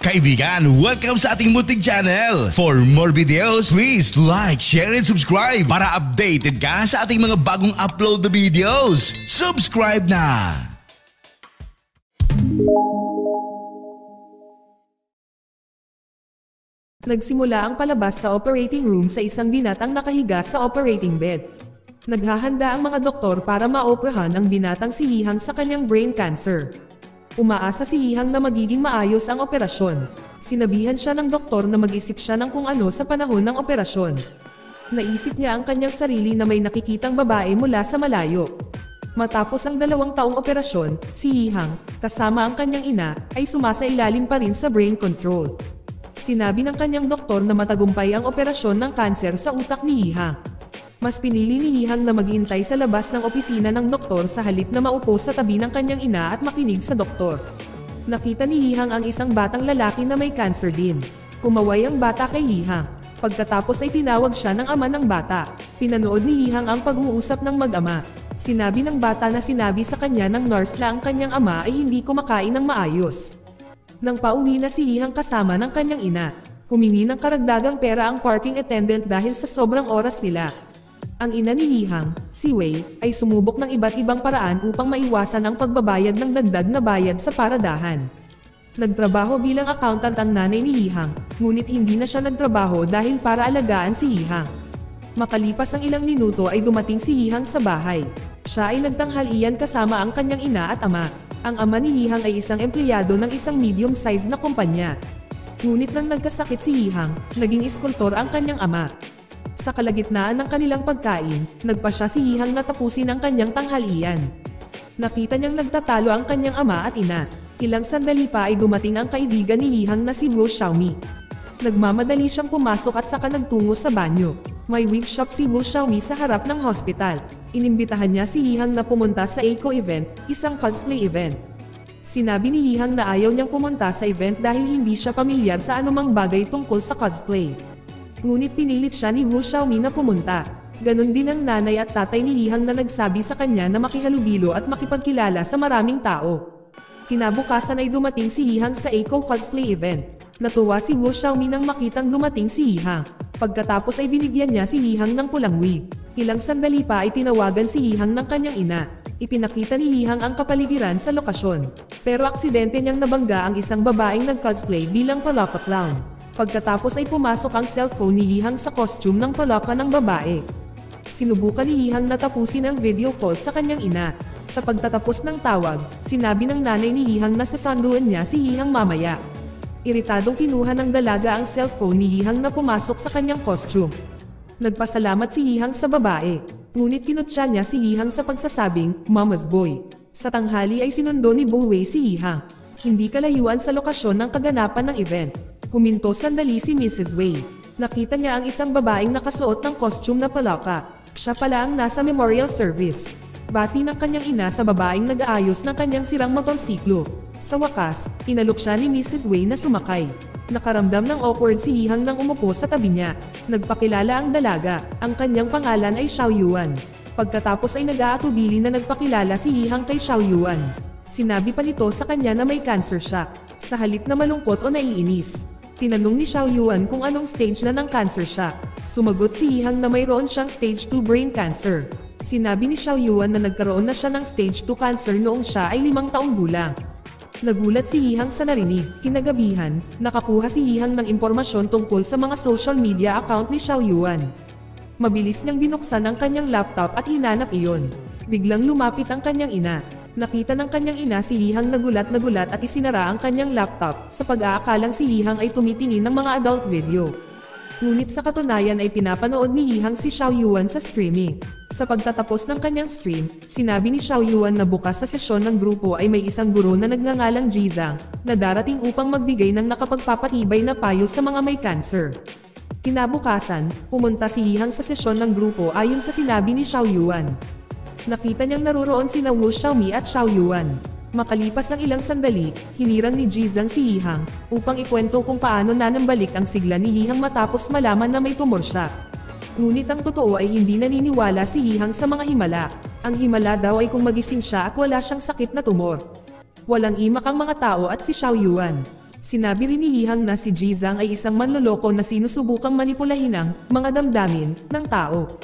Kaibigan, welcome sa ating munting channel. For more videos, please like, share, and subscribe para updated ka sa ating mga bagong upload na videos. Subscribe na! Nagsimula ang palabas sa operating room sa isang binatang nakahiga sa operating bed. Naghahanda ang mga doktor para maoperahan ang binatang si Hihang sa kanyang brain cancer. Umaasa si Hihang na magiging maayos ang operasyon. Sinabihan siya ng doktor na mag-isip siya ng kung ano sa panahon ng operasyon. Naisip niya ang kanyang sarili na may nakikitang babae mula sa malayo. Matapos ang 2 taong operasyon, si Hihang, kasama ang kanyang ina, ay sumasailalim pa rin sa brain control. Sinabi ng kanyang doktor na matagumpay ang operasyon ng kanser sa utak ni Hihang. Mas pinili ni Hihang na maghintay sa labas ng opisina ng doktor sa halip na maupo sa tabi ng kanyang ina at makinig sa doktor. Nakita ni Hihang ang isang batang lalaki na may cancer din. Kumaway ang bata kay Hihang. Pagkatapos ay tinawag siya ng ama ng bata. Pinanood ni Hihang ang pag-uusap ng mag-ama. Sinabi ng bata na sinabi sa kanya ng nurse na ang kanyang ama ay hindi kumakain ng maayos. Nang pauwi na si Hihang kasama ng kanyang ina, humingi ng karagdagang pera ang parking attendant dahil sa sobrang oras nila. Ang ina ni Hihang, si Wei, ay sumubok ng iba't ibang paraan upang maiwasan ang pagbabayad ng dagdag na bayad sa paradahan. Nagtrabaho bilang accountant ang nanay ni Hihang, ngunit hindi na siya nagtrabaho dahil para alagaan si Hihang. Makalipas ang ilang minuto ay dumating si Hihang sa bahay. Siya ay nagtanghalian kasama ang kanyang ina at ama. Ang ama ni Hihang ay isang empleyado ng isang medium-sized na kumpanya. Ngunit nang nagkasakit si Hihang, naging iskultor ang kanyang ama. Sa kalagitnaan ng kanilang pagkain, nagpasya si Hihang na tapusin ang kanyang tanghalian. Nakita niyang nagtatalo ang kanyang ama at ina. Ilang sandali pa ay dumating ang kaibigan ni Hihang na si Wu Xiaomi. Nagmamadali siyang pumasok at saka nagtungo sa banyo. May wig shop si Wu Xiaomi sa harap ng hospital. Inimbitahan niya si Hihang na pumunta sa Eco event, isang cosplay event. Sinabi ni Hihang na ayaw niyang pumunta sa event dahil hindi siya pamilyar sa anumang bagay tungkol sa cosplay. Ngunit pinilit siya ni Wu Xiaomi na pumunta. Ganon din ang nanay at tatay ni Hihang na nagsabi sa kanya na makihalubilo at makipagkilala sa maraming tao. Kinabukasan ay dumating si Hihang sa Eco cosplay event. Natuwa si Wu Xiaomi nang makitang dumating si Hihang. Pagkatapos ay binigyan niya si Hihang ng pulang wig. Ilang sandali pa ay tinawagan si Hihang ng kanyang ina. Ipinakita ni Hihang ang kapaligiran sa lokasyon. Pero aksidente niyang nabangga ang isang babaeng nag-cosplay bilang Palaka Clown. Pagkatapos ay pumasok ang cellphone ni Hihang sa costume ng palaka ng babae. Sinubukan ni Hihang na tapusin ang video call sa kanyang ina. Sa pagtatapos ng tawag, sinabi ng nanay ni Hihang na sasanduan niya si Hihang mamaya. Iritadong kinuha ng dalaga ang cellphone ni Hihang na pumasok sa kanyang costume. Nagpasalamat si Hihang sa babae, ngunit kinutya niya si Hihang sa pagsasabing, "Mama's boy." Sa tanghali ay sinundo ni Bo Wei si Hihang. Hindi kalayuan sa lokasyon ng kaganapan ng event. Huminto sandali si Mrs. Wei. Nakita niya ang isang babaeng nakasuot ng costume na palaka. Siya pala ang nasa memorial service. Bati ng kanyang ina sa babaeng nag-aayos ng kanyang sirang motorsiklo. Sa wakas, inalok siya ni Mrs. Wei na sumakay. Nakaramdam ng awkward si Hihang nang umupo sa tabi niya. Nagpakilala ang dalaga. Ang kanyang pangalan ay Xiao Yuan. Pagkatapos ay nag-aatubili na nagpakilala si Hihang kay Xiao Yuan. Sinabi pa nito sa kanya na may cancer siya. Sa halip na malungkot o naiinis, tinanong ni Xiao Yuan kung anong stage na ng cancer siya. Sumagot si Hihang na mayroon siyang stage 2 brain cancer. Sinabi ni Xiao Yuan na nagkaroon na siya ng stage 2 cancer noong siya ay 5 taong gulang. Nagulat si Hihang sa narinig. Kinagabihan, nakakuha si Hihang ng impormasyon tungkol sa mga social media account ni Xiao Yuan. Mabilis niyang binuksan ang kanyang laptop at hinanap iyon. Biglang lumapit ang kanyang ina. Nakita ng kanyang ina si Hihang nagulat at isinara ang kanyang laptop sa pag-aakalang si Hihang ay tumitingin ng mga adult video. Ngunit sa katunayan ay pinapanood ni Hihang si Xiao Yuan sa streaming. Sa pagtatapos ng kanyang stream, sinabi ni Xiao Yuan na bukas sa sesyon ng grupo ay may isang guro na nagngangalang Jizang na darating upang magbigay ng nakapagpapatibay na payo sa mga may cancer. Kinabukasan, pumunta si Hihang sa sesyon ng grupo ayon sa sinabi ni Xiao Yuan. Nakita niyang naruroon sina Wu Xiaomi at Xiao Yuan. Makalipas ang ilang sandali, hinirang ni Jizang si Hihang upang ikwento kung paano nanambalik ang sigla ni Hihang matapos malaman na may tumor siya. Ngunit ang totoo ay hindi naniniwala si Hihang sa mga himala. Ang himala daw ay kung magising siya at wala siyang sakit na tumor. Walang imak ang mga tao at si Xiao Yuan. Sinabi rin ni Yihang na si Jizang ay isang manloloko na sinusubukang manipulahin ang mga damdamin ng tao.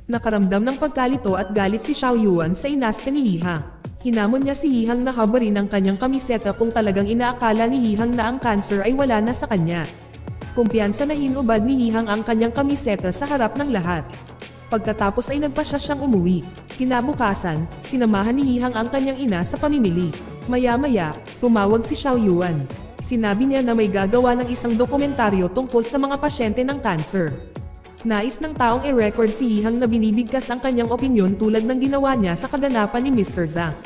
Nakaramdam ng pagkalito at galit si Xiao Yuan sa inasta ni Yihang. Hinamon niya si Yihang na habarin ang kanyang kamiseta kung talagang inaakala ni Yihang na ang cancer ay wala na sa kanya. Kumpiyansa na hinubad ni Yihang ang kanyang kamiseta sa harap ng lahat. Pagkatapos ay nagpasya siyang umuwi. Kinabukasan, sinamahan ni Yihang ang kanyang ina sa pamimili. Maya-maya, tumawag si Xiao Yuan. Sinabi niya na may gagawa ng isang dokumentaryo tungkol sa mga pasyente ng cancer. Nais ng taong i-record si Yihang na binibigkas ang kanyang opinyon tulad ng ginawa niya sa kaganapan ni Mr. Zhang.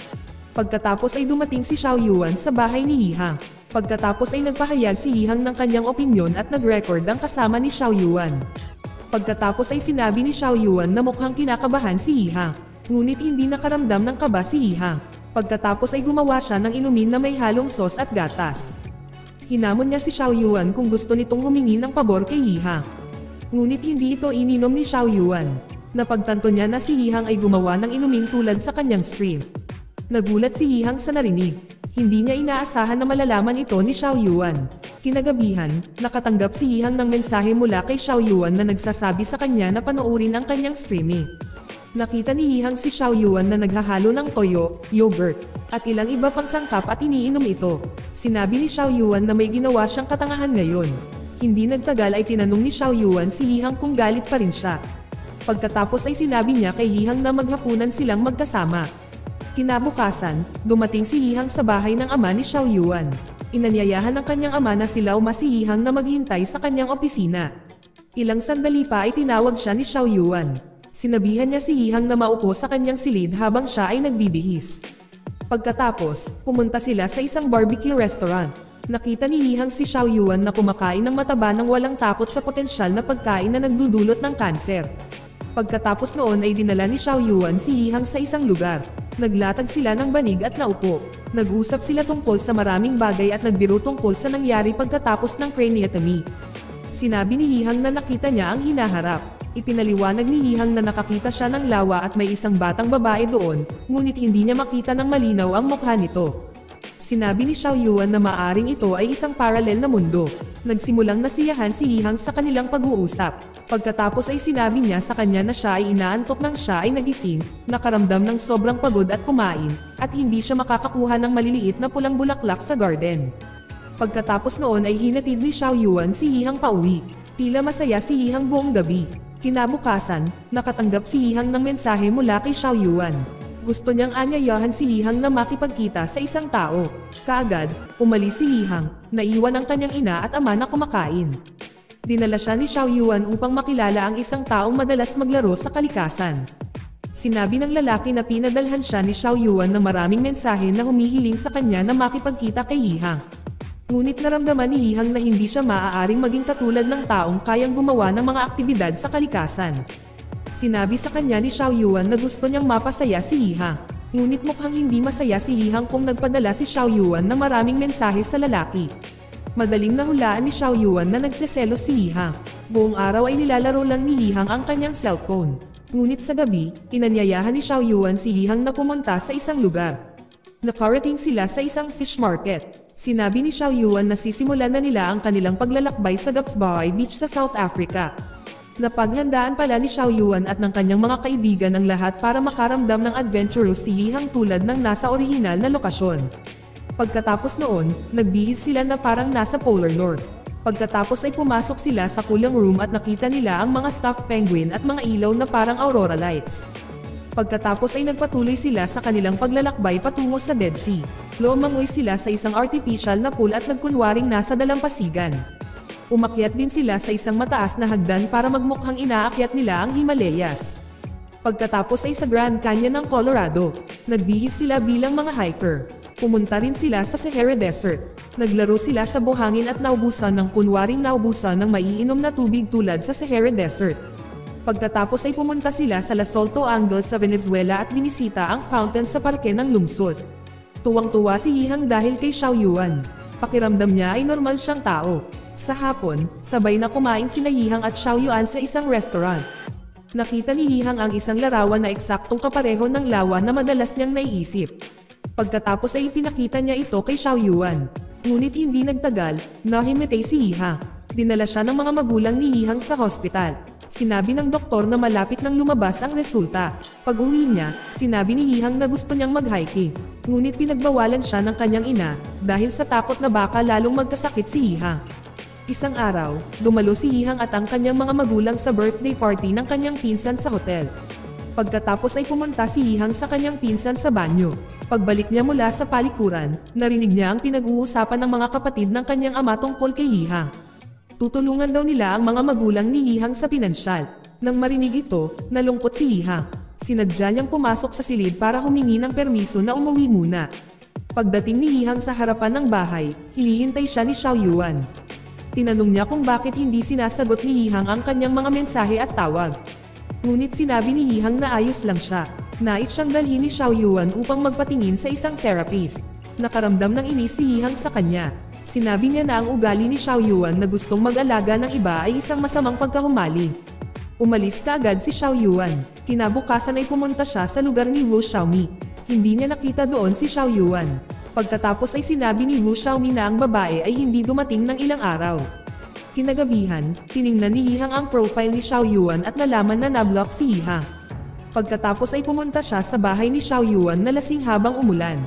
Pagkatapos ay dumating si Xiao Yuan sa bahay ni Yihang. Pagkatapos ay nagpahayag si Yihang ng kanyang opinyon at nag-record ang kasama ni Xiao Yuan. Pagkatapos ay sinabi ni Xiao Yuan na mukhang kinakabahan si Yihang, ngunit hindi nakaramdam ng kaba si Yihang. Pagkatapos ay gumawa siya ng inumin na may halong sauce at gatas. Hinamon niya si Xiao Yuan kung gusto nitong humingi ng pabor kay Yihang. Ngunit hindi ito ininom ni Xiao Yuan. Napagtanto niya na si Yihang ay gumawa ng inuming tulad sa kanyang stream. Nagulat si Yihang sa narinig. Hindi niya inaasahan na malalaman ito ni Xiao Yuan. Kinagabihan, nakatanggap si Yihang ng mensahe mula kay Xiao Yuan na nagsasabi sa kanya na panoorin ang kanyang streaming. Nakita ni Yihang si Xiao Yuan na naghahalo ng toyo, yogurt, at ilang iba pang sangkap at iniinom ito. Sinabi ni Xiao Yuan na may ginawa siyang katangahan ngayon. Hindi nagtagal ay tinanong ni Xiao Yuan si Yihang kung galit pa rin siya. Pagkatapos ay sinabi niya kay Yihang na maghapunan silang magkasama. Kinabukasan, dumating si Yihang sa bahay ng ama ni Xiao Yuan. Inanyayahan ng kanyang ama na sila si Yihang na maghintay sa kanyang opisina. Ilang sandali pa ay tinawag siya ni Xiao Yuan. Sinabihan niya si Yihang na maupo sa kanyang silid habang siya ay nagbibihis. Pagkatapos, pumunta sila sa isang barbecue restaurant. Nakita ni Yihang si Xiao Yuan na kumakain ng mataba ng walang takot sa potensyal na pagkain na nagdudulot ng kanser. Pagkatapos noon ay dinala ni Xiao Yuan si Yihang sa isang lugar. Naglatag sila ng banig at naupo. Nag-usap sila tungkol sa maraming bagay at nagbiro tungkol sa nangyari pagkatapos ng craniotomy. Sinabi ni Yihang na nakita niya ang hinaharap. Ipinaliwanag ni Yihang na nakakita siya ng lawa at may isang batang babae doon, ngunit hindi niya makita ng malinaw ang mukha nito. Sinabi ni Xiao Yuan na maaring ito ay isang paralel na mundo. Nagsimulang nasiyahan si Yihang sa kanilang pag-uusap. Pagkatapos ay sinabi niya sa kanya na siya ay inaantok nang siya ay nagising, nakaramdam ng sobrang pagod at kumain, at hindi siya makakakuha ng maliliit na pulang bulaklak sa garden. Pagkatapos noon ay hinatid ni Xiao Yuan si Yihang pauwi. Tila masaya si Yihang buong gabi. Kinabukasan, nakatanggap si Yihang ng mensahe mula kay Xiao Yuan. Gusto niyang anyayahan si Yihang na makipagkita sa isang tao. Kaagad, umalis si Yihang, naiwan ang kanyang ina at ama na kumakain. Dinala siya ni Xiao Yuan upang makilala ang isang taong madalas maglaro sa kalikasan. Sinabi ng lalaki na pinadalhan siya ni Xiao Yuan ng maraming mensahe na humihiling sa kanya na makipagkita kay Yihang. Ngunit naramdaman ni Yihang na hindi siya maaaring maging katulad ng taong kayang gumawa ng mga aktibidad sa kalikasan. Sinabi sa kanya ni Xiao Yuan na gusto niyang mapasaya si Yihang. Ngunit mukhang hindi masaya si Yihang kung nagpadala si Xiao Yuan ng maraming mensahe sa lalaki. Madaling nahulaan ni Xiao Yuan na nagseselos si Yihang. Buong araw ay nilalaro lang ni Yihang ang kanyang cellphone. Ngunit sa gabi, inanyayahan ni Xiao Yuan si Yihang na pumunta sa isang lugar. Nakarating sila sa isang fish market. Sinabi ni Xiao Yuan na sisimulan na nila ang kanilang paglalakbay sa Gapsbahay Beach sa South Africa. Napaghandaan pala ni Xiao Yuan at ng kanyang mga kaibigan ang lahat para makaramdam ng adventurous si Yihang tulad ng nasa orihinal na lokasyon. Pagkatapos noon, nagbihis sila na parang nasa Polar North. Pagkatapos ay pumasok sila sa cooling room at nakita nila ang mga stuffed penguin at mga ilaw na parang aurora lights. Pagkatapos ay nagpatuloy sila sa kanilang paglalakbay patungo sa Dead Sea. Lumangoy sila sa isang artificial na pool at nagkunwaring nasa dalampasigan. Umakyat din sila sa isang mataas na hagdan para magmukhang inaakyat nila ang Himalayas. Pagkatapos ay sa Grand Canyon ng Colorado, nagbihis sila bilang mga hiker. Pumunta rin sila sa Sahara Desert. Naglaro sila sa buhangin at naubusan ng kunwaring naubusan ng maiinom na tubig tulad sa Sahara Desert. Pagkatapos ay pumunta sila sa Las Salto Angles sa Venezuela at binisita ang fountain sa parke ng lungsod. Tuwang-tuwa si Yihang dahil kay Xiao Yuan. Pakiramdam niya ay normal siyang tao. Sa hapon, sabay na kumain sina Yihang at Xiao Yuan sa isang restaurant. Nakita ni Yihang ang isang larawan na eksaktong kapareho ng lawa na madalas niyang naiisip. Pagkatapos ay ipinakita niya ito kay Xiao Yuan. Ngunit hindi nagtagal, nahimatay si Yihang. Dinala siya ng mga magulang ni Yihang sa hospital. Sinabi ng doktor na malapit nang lumabas ang resulta. Pag-uwi niya, sinabi ni Yihang na gusto niyang mag-hiking. Ngunit pinagbawalan siya ng kanyang ina dahil sa takot na baka lalong magkasakit si Yihang. Isang araw, dumalo si Yihang at ang kanyang mga magulang sa birthday party ng kanyang pinsan sa hotel. Pagkatapos ay pumunta si Yihang sa kanyang pinsan sa banyo. Pagbalik niya mula sa palikuran, narinig niya ang pinag-uusapan ng mga kapatid ng kanyang ama tungkol kay Yihang. Tutulungan daw nila ang mga magulang ni Yihang sa pinansyal. Nang marinig ito, nalungkot si Yihang. Sinadya niyang pumasok sa silid para humingi ng permiso na umuwi muna. Pagdating ni Yihang sa harapan ng bahay, hinihintay siya ni Xiao Yuan. Tinanong niya kung bakit hindi sinasagot ni Yihang ang kanyang mga mensahe at tawag. Ngunit sinabi ni Yihang na ayos lang siya. Nais siyang dalhin ni Xiao Yuan upang magpatingin sa isang therapist. Nakaramdam ng inis si Yihang sa kanya. Sinabi niya na ang ugali ni Xiao Yuan na gustong mag-alaga ng iba ay isang masamang pagkahumaling. Umalis kaagad si Xiao Yuan. Kinabukasan ay pumunta siya sa lugar ni Wu Xiaomi. Hindi niya nakita doon si Xiao Yuan. Pagkatapos ay sinabi ni Wu Xiaomi na ang babae ay hindi dumating ng ilang araw. Kinagabihan, tiningnan ni Yihang ang profile ni Xiao Yuan at nalaman na nablock si Yihang. Pagkatapos ay pumunta siya sa bahay ni Xiao Yuan na lasing habang umulan.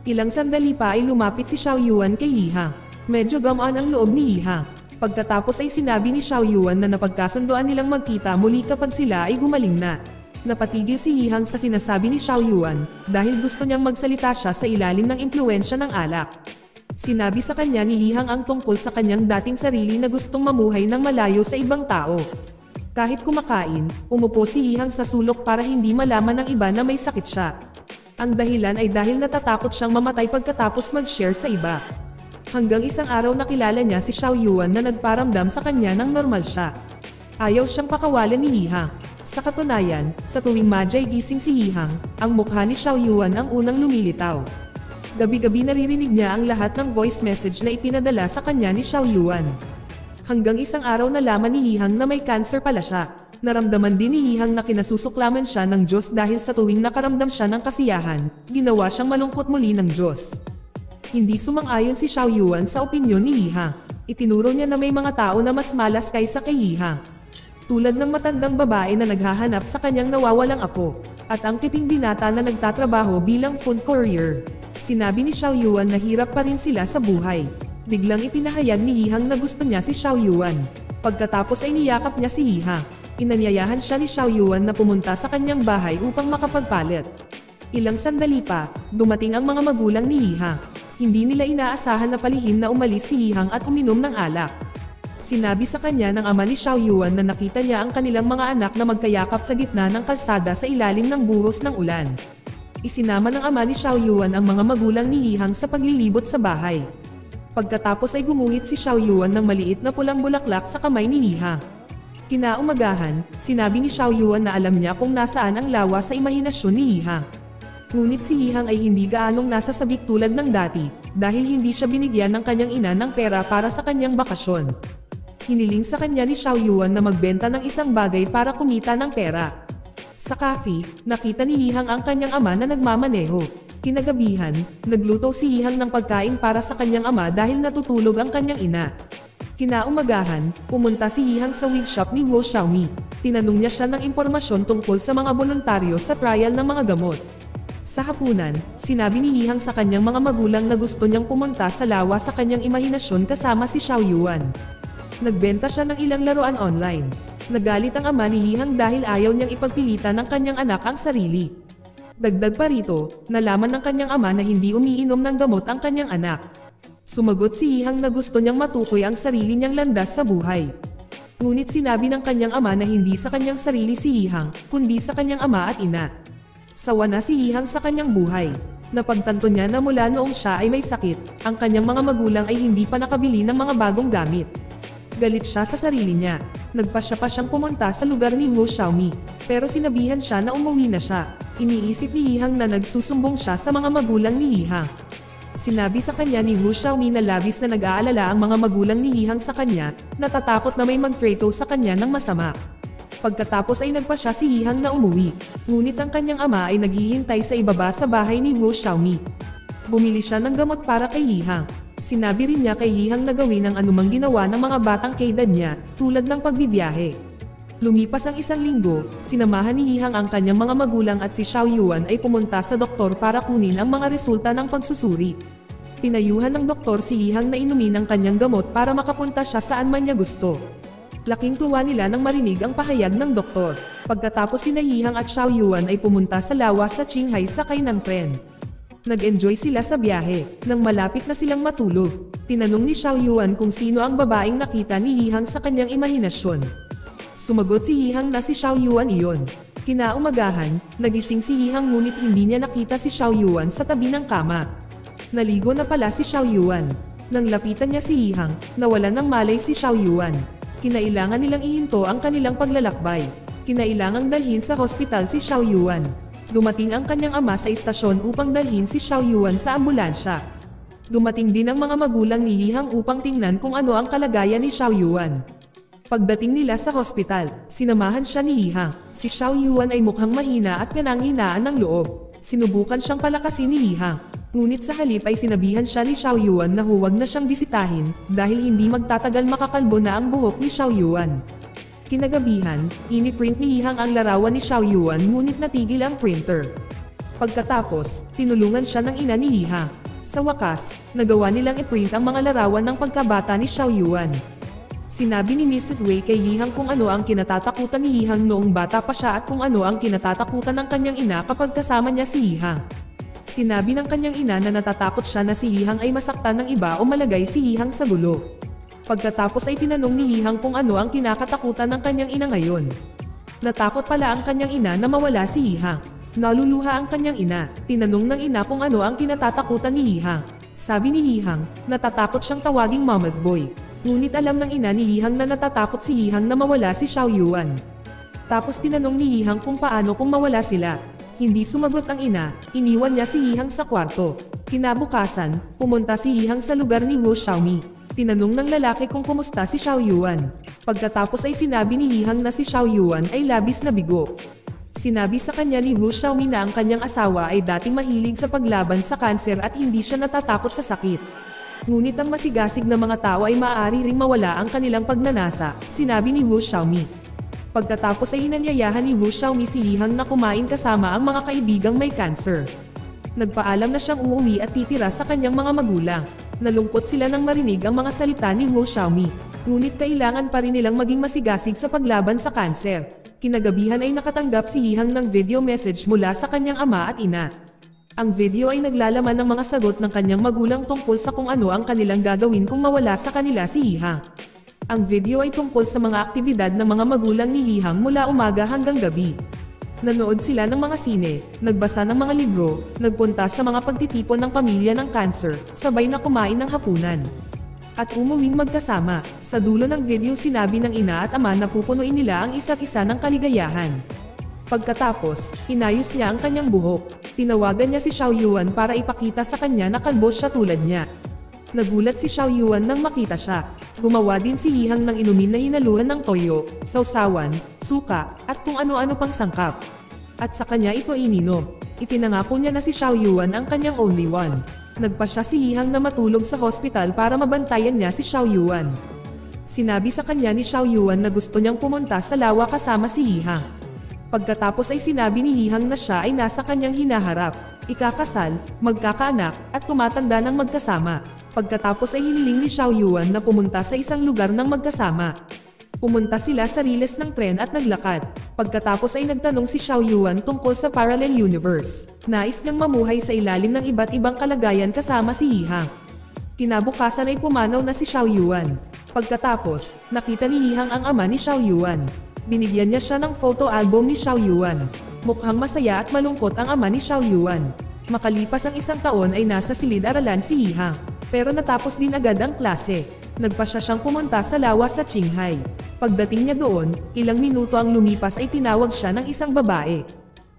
Ilang sandali pa ay lumapit si Xiao Yuan kay Yihang. Medyo gamaan ang loob ni Yihang. Pagkatapos ay sinabi ni Xiao Yuan na napagkasunduan nilang magkita muli kapag sila ay gumaling na. Napatigil si Yihang sa sinasabi ni Xiao Yuan dahil gusto niyang magsalita siya sa ilalim ng impluwensya ng alak. Sinabi sa kanya ni Yihang ang tungkol sa kanyang dating sarili na gustong mamuhay ng malayo sa ibang tao. Kahit kumakain, umupo si Yihang sa sulok para hindi malaman ng iba na may sakit siya. Ang dahilan ay dahil natatakot siyang mamatay pagkatapos mag-share sa iba. Hanggang isang araw nakilala niya si Xiao Yuan na nagparamdam sa kanya ng normal siya. Ayaw siyang pakawalan ni Yihang. Sa katunayan, sa tuwing madya'y gising si Yihang, ang mukha ni Xiao Yuan ang unang lumilitaw. Gabi-gabi naririnig niya ang lahat ng voice message na ipinadala sa kanya ni Xiao Yuan. Hanggang isang araw nalaman ni Yihang na may cancer pala siya. Naramdaman din ni Yihang na kinasusuklaman siya ng Diyos dahil sa tuwing nakaramdam siya ng kasiyahan, ginawa siyang malungkot muli ng Diyos. Hindi sumang-ayon si Xiao Yuan sa opinyon ni Yihang. Itinuro niya na may mga tao na mas malas kaysa kay Yihang. Tulad ng matandang babae na naghahanap sa kanyang nawawalang apo, at ang tiping binata na nagtatrabaho bilang food courier. Sinabi ni Xiao Yuan na hirap pa rin sila sa buhay. Biglang ipinahayag ni Yihang na gusto niya si Xiao Yuan. Pagkatapos ay niyakap niya si Yihang. Inanyayahan siya ni Xiao Yuan na pumunta sa kanyang bahay upang makapagpalit. Ilang sandali pa, dumating ang mga magulang ni Yihang. Hindi nila inaasahan na palihim na umalis si Yihang at uminom ng alak. Sinabi sa kanya ng ama ni Xiao Yuan na nakita niya ang kanilang mga anak na magkayakap sa gitna ng kalsada sa ilalim ng buhos ng ulan. Isinama ng ama ni Xiao Yuan ang mga magulang ni Yihang sa paglilibot sa bahay. Pagkatapos ay gumuhit si Xiao Yuan ng maliit na pulang bulaklak sa kamay ni Yihang. Kinaumagahan, sinabi ni Xiao Yuan na alam niya kung nasaan ang lawa sa imahinasyon ni Yihang. Ngunit si Yihang ay hindi gaanong nasasabik tulad ng dati, dahil hindi siya binigyan ng kanyang ina ng pera para sa kanyang bakasyon. Hiniling sa kanya ni Xiao Yuan na magbenta ng isang bagay para kumita ng pera. Sa cafe, nakita ni Yihang ang kanyang ama na nagmamaneho. Kinagabihan, nagluto si Yihang ng pagkain para sa kanyang ama dahil natutulog ang kanyang ina. Kinaumagahan, pumunta si Yihang sa wig shop ni Wu Xiaomi. Tinanong niya siya ng impormasyon tungkol sa mga voluntaryo sa trial ng mga gamot. Sa hapunan, sinabi ni Yihang sa kanyang mga magulang na gusto niyang pumunta sa lawa sa kanyang imahinasyon kasama si Xiao Yuan. Nagbenta siya ng ilang laruan online. Nagalit ang ama ni Yihang dahil ayaw niyang ipagpilitan ng kanyang anak ang sarili. Dagdag pa rito, nalaman ng kanyang ama na hindi umiinom ng gamot ang kanyang anak. Sumagot si Yihang na gusto niyang matukoy ang sarili niyang landas sa buhay. Ngunit sinabi ng kanyang ama na hindi sa kanyang sarili si Yihang, kundi sa kanyang ama at ina. Sawa na si Yihang sa kanyang buhay. Napagtanto niya na mula noong siya ay may sakit, ang kanyang mga magulang ay hindi pa nakabili ng mga bagong gamit. Galit siya sa sarili niya. Nagpasya pa siyang pumunta sa lugar ni Wu Xiaomi, pero sinabihan siya na umuwi na siya. Iniisip ni Yihang na nagsusumbong siya sa mga magulang ni Yihang. Sinabi sa kanya ni Wu Xiaomi na labis na nag-aalala ang mga magulang ni Yihang sa kanya, natatakot na may magtrato sa kanya ng masama. Pagkatapos ay nagpasya si Yihang na umuwi, ngunit ang kanyang ama ay naghihintay sa ibaba sa bahay ni Wu Xiaomi. Bumili siya ng gamot para kay Yihang. Sinabi rin niya kay Yihang na gawin ang anumang ginawa ng mga batang kaedad niya, tulad ng pagbibiyahe. Lumipas ang isang linggo, sinamahan ni Yihang ang kanyang mga magulang at si Xiao Yuan ay pumunta sa doktor para kunin ang mga resulta ng pagsusuri. Pinayuhan ng doktor si Yihang na inumin ang kanyang gamot para makapunta siya saan man niya gusto. Laking tuwa nila nang marinig ang pahayag ng doktor. Pagkatapos sina Yihang at Xiao Yuan ay pumunta sa lawa sa Qinghai sakay ng tren. Nag-enjoy sila sa biyahe. Nang malapit na silang matulog, tinanong ni Xiao Yuan kung sino ang babaeng nakita ni Yihang sa kanyang imahinasyon. Sumagot si Yihang na si Xiao Yuan iyon. Kinaumagahan, nagising si Yihang ngunit hindi niya nakita si Xiao Yuan sa tabi ng kama. Naligo na pala si Xiao Yuan. Nang lapitan niya si Yihang, nawalan ng malay si Xiao Yuan. Kinailangan nilang ihinto ang kanilang paglalakbay. Kinailangang dalhin sa hospital si Xiao Yuan. Dumating ang kanyang ama sa istasyon upang dalhin si Xiao Yuan sa ambulansya. Dumating din ang mga magulang ni Yihang upang tingnan kung ano ang kalagayan ni Xiao Yuan. Pagdating nila sa hospital, sinamahan siya ni Yihang. Si Xiao Yuan ay mukhang mahina at pinanghinaan ng loob. Sinubukan siyang palakasin ni Yihang. Ngunit sa halip ay sinabihan siya ni Xiao Yuan na huwag na siyang bisitahin dahil hindi magtatagal makakalbo na ang buhok ni Xiao Yuan. Kinagabihan, iniprint ni Yihang ang larawan ni Xiao Yuan ngunit natigil ang printer. Pagkatapos, tinulungan siya ng ina ni Yihang. Sa wakas, nagawa nilang iprint ang mga larawan ng pagkabata ni Xiao Yuan. Sinabi ni Mrs. Wei kay Yihang kung ano ang kinatatakutan ni Yihang noong bata pa siya at kung ano ang kinatatakutan ng kanyang ina kapag kasama niya si Yihang. Sinabi ng kanyang ina na natatakot siya na si Yihang ay masaktan ng iba o malagay si Yihang sa gulo. Pagkatapos ay tinanong ni Yihang kung ano ang kinakatakutan ng kanyang ina ngayon. Natakot pala ang kanyang ina na mawala si Yihang. Naluluha ang kanyang ina. Tinanong ng ina kung ano ang kinatatakutan ni Yihang. Sabi ni Yihang, natatakot siyang tawaging mama's boy. Ngunit alam ng ina ni Yihang na natatakot si Yihang na mawala si Xiao Yuan. Tapos tinanong ni Yihang kung paano kung mawala sila. Hindi sumagot ang ina, iniwan niya si Yihang sa kwarto. Kinabukasan, pumunta si Yihang sa lugar ni Wu Xiaomi. Tinanong ng lalaki kung kumusta si Xiao Yuan. Pagkatapos ay sinabi ni Yihang na si Xiao Yuan ay labis na bigo. Sinabi sa kanya ni Wu Xiaomi na ang kanyang asawa ay dating mahilig sa paglaban sa kanser at hindi siya natatakot sa sakit. Ngunit ang masigasig na mga tao ay maaari ring mawala ang kanilang pagnanasa, sinabi ni Wu Xiaomi. Pagkatapos ay inanyayahan ni Wu Xiaomi si Yihang na kumain kasama ang mga kaibigang may cancer. Nagpaalam na siyang uuwi at titira sa kanyang mga magulang. Nalungkot sila nang marinig ang mga salita ni Wu Xiaomi. Ngunit kailangan pa rin nilang maging masigasig sa paglaban sa kanser. Kinagabihan ay nakatanggap si Yihang ng video message mula sa kanyang ama at ina. Ang video ay naglalaman ng mga sagot ng kanyang magulang tungkol sa kung ano ang kanilang gagawin kung mawala sa kanila si Yihang. Ang video ay tungkol sa mga aktibidad ng mga magulang ni Yihang mula umaga hanggang gabi. Nanood sila ng mga sine, nagbasa ng mga libro, nagpunta sa mga pagtitipon ng pamilya ng cancer, sabay na kumain ng hapunan. At umuwing magkasama. Sa dulo ng video sinabi ng ina at ama na pupunuin nila ang isa't isa ng kaligayahan. Pagkatapos, inayos niya ang kanyang buhok. Tinawagan niya si Xiao Yuan para ipakita sa kanya na kalbo siya tulad niya. Nagulat si Xiao Yuan nang makita siya. Gumawa din si Yihang ng inumin na hinaluhan ng toyo, sausawan, suka, at kung ano-ano pang sangkap. At sa kanya ito ininom. Ipinangako niya na si Xiao Yuan ang kanyang only one. Nagpasya si Yihang na matulog sa hospital para mabantayan niya si Xiao Yuan. Sinabi sa kanya ni Xiao Yuan na gusto niyang pumunta sa lawa kasama si Yihang. Pagkatapos ay sinabi ni Yihang na siya ay nasa kanyang hinaharap, ikakasal, magkakaanak, at tumatanda ng magkasama. Pagkatapos ay hiniling ni Xiao Yuan na pumunta sa isang lugar ng magkasama. Pumunta sila sa riles ng tren at naglakad. Pagkatapos ay nagtanong si Xiao Yuan tungkol sa parallel universe. Nais niyang mamuhay sa ilalim ng iba't ibang kalagayan kasama si Yihang. Kinabukasan ay pumanaw na si Xiao Yuan. Pagkatapos, nakita ni Yihang ang ama ni Xiao Yuan. Binigyan niya siya ng photo album ni Xiao Yuan. Mukhang masaya at malungkot ang ama ni Xiao Yuan. Makalipas ang isang taon ay nasa silid-aralan si Yihang. Pero natapos din agad ang klase. Nagpasya siyang pumunta sa lawa sa Qinghai. Pagdating niya doon, ilang minuto ang lumipas ay tinawag siya ng isang babae.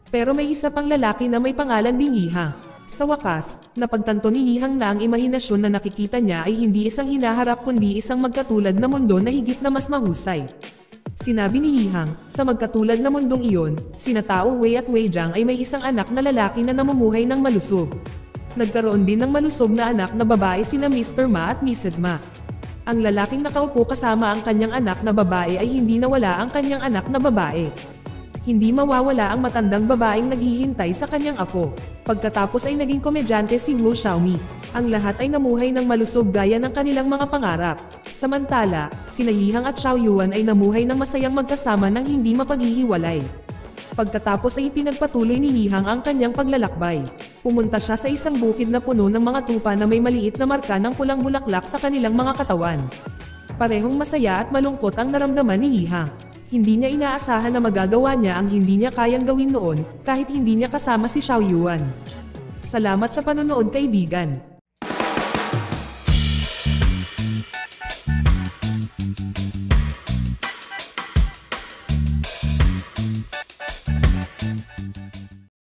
Pero may isa pang lalaki na may pangalan ding Yihang. Sa wakas, napagtanto ni Yihang na ang imahinasyon na nakikita niya ay hindi isang hinaharap kundi isang magkatulad na mundo na higit na mas mahusay. Sinabi ni Yihang, sa magkatulad na mundong iyon, sina Tao Wei at Wei Jiang ay may isang anak na lalaki na namumuhay ng malusog. Nagkaroon din ng malusog na anak na babae sina Mr. Ma at Mrs. Ma. Ang lalaking nakaupo kasama ang kanyang anak na babae ay hindi nawala ang kanyang anak na babae. Hindi mawawala ang matandang babaeng naghihintay sa kanyang apo. Pagkatapos ay naging komedyante si Wu Xiaomi. Ang lahat ay namuhay ng malusog gaya ng kanilang mga pangarap. Samantala, sina Yihang at Xiao Yuan ay namuhay ng masayang magkasama ng hindi mapaghihiwalay. Pagkatapos ay pinagpatuloy ni Yihang ang kanyang paglalakbay. Pumunta siya sa isang bukid na puno ng mga tupa na may maliit na marka ng pulang bulaklak sa kanilang mga katawan. Parehong masaya at malungkot ang naramdaman ni Yihang. Hindi niya inaasahan na magagawa niya ang hindi niya kayang gawin noon, kahit hindi niya kasama si Xiao Yuan. Salamat sa panonood, kaibigan.